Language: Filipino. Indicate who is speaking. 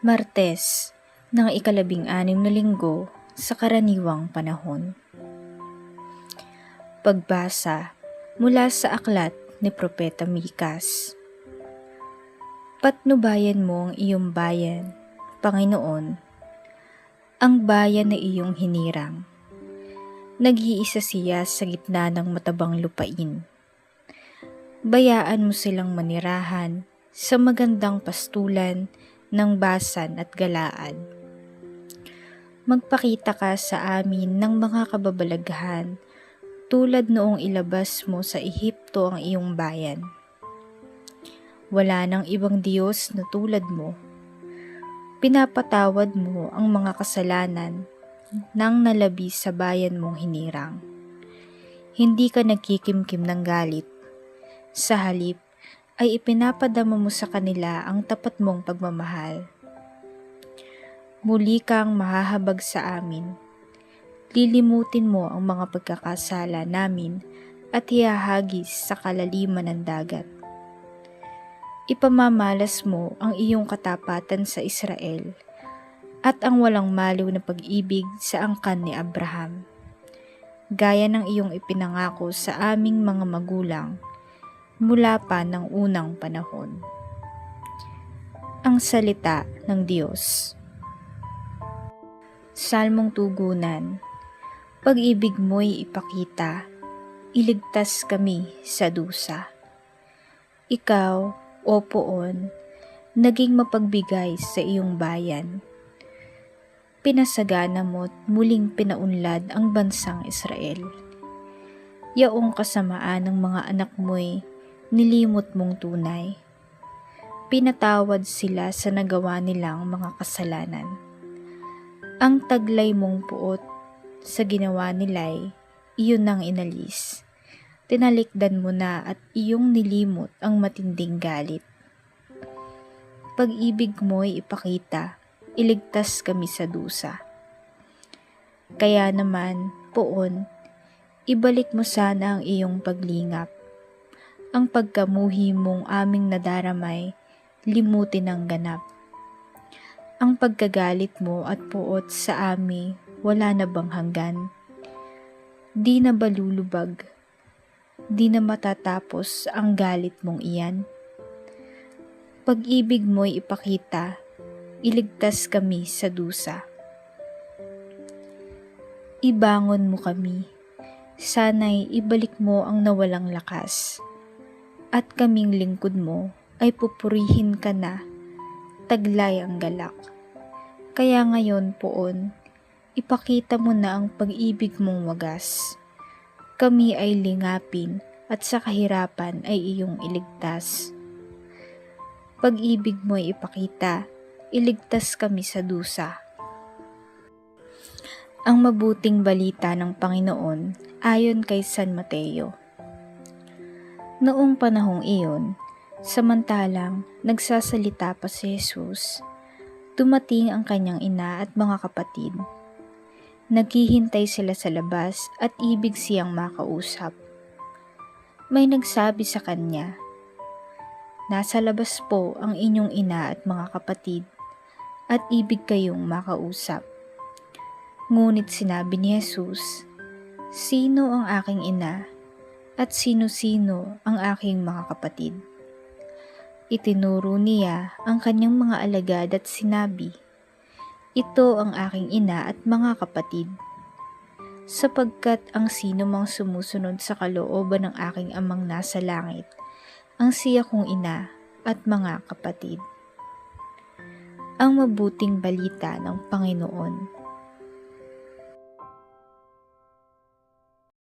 Speaker 1: Martes ng ika-16 na linggo sa karaniwang panahon. Pagbasa mula sa aklat ni Propeta Mikas. Patnubayan mo ang iyong bayan, Panginoon, ang bayan na iyong hinirang. Nag-iisa siya sa gitna ng matabang lupain. Bayaan mo silang manirahan sa magandang pastulan ng Basan at Galaad. Magpakita ka sa amin ng mga kababalaghan tulad noong ilabas mo sa Ehipto ang iyong bayan. Wala nang ibang Diyos na tulad mo. Pinapatawad mo ang mga kasalanan nang nalabi sa bayan mong hinirang. Hindi ka nagkikimkim ng galit. Sa halip ay ipinapadama mo sa kanila ang tapat mong pagmamahal. Muli kang mahahabag sa amin. Lilimutin mo ang mga pagkakasala namin at hihahagis sa kalaliman ng dagat. Ipamamalas mo ang iyong katapatan sa Israel at ang walang maliw na pag-ibig sa angkan ni Abraham. Gaya ng iyong ipinangako sa aming mga magulang mula pa ng unang panahon. Ang salita ng Diyos. Salmong tugunan. Pag-ibig mo'y ipakita, iligtas kami sa dusa. Ikaw, O Poon, naging mapagbigay sa iyong bayan. Pinasagana mo't muling pinaunlad ang bansang Israel. Yaong kasamaan ng mga anak mo'y nilimot mong tunay. Pinatawad sila sa nagawa nilang mga kasalanan. Ang taglay mong puot sa ginawa nila'y iyon nang inalis. Tinalikdan mo na at iyong nilimot ang matinding galit. Pag-ibig mo'y ipakita, iligtas kami sa dusa. Kaya naman, Poon, ibalik mo sana ang iyong paglingap. Ang pagkamuhi mong aming nadaramay, limutin ang ganap. Ang pagkagalit mo at puot sa amin, wala na bang hanggan? Di na balulubag, di na matatapos ang galit mong iyan. Pag-ibig mo'y ipakita, iligtas kami sa dusa. Ibangon mo kami, sana'y ibalik mo ang nawalang lakas. At kaming lingkod mo ay pupurihin ka na, taglay ang galak. Kaya ngayon, Poon, ipakita mo na ang pag-ibig mong wagas. Kami ay lingapin at sa kahirapan ay iyong iligtas. Pag-ibig mo'y ipakita, iligtas kami sa dusa. Ang mabuting balita ng Panginoon ayon kay San Mateo. Noong panahong iyon, samantalang nagsasalita pa si Jesus, dumating ang kanyang ina at mga kapatid. Naghihintay sila sa labas at ibig siyang makausap. May nagsabi sa kanya, "Nasa labas po ang inyong ina at mga kapatid at ibig kayong makausap." Ngunit sinabi ni Jesus, "Sino ang aking ina at sino-sino ang aking mga kapatid?" Itinuro niya ang kanyang mga alagad at sinabi, "Ito ang aking ina at mga kapatid. Sapagkat ang sino mang sumusunod sa kalooban ng aking amang nasa langit, ang siya kong ina at mga kapatid." Ang mabuting balita ng Panginoon.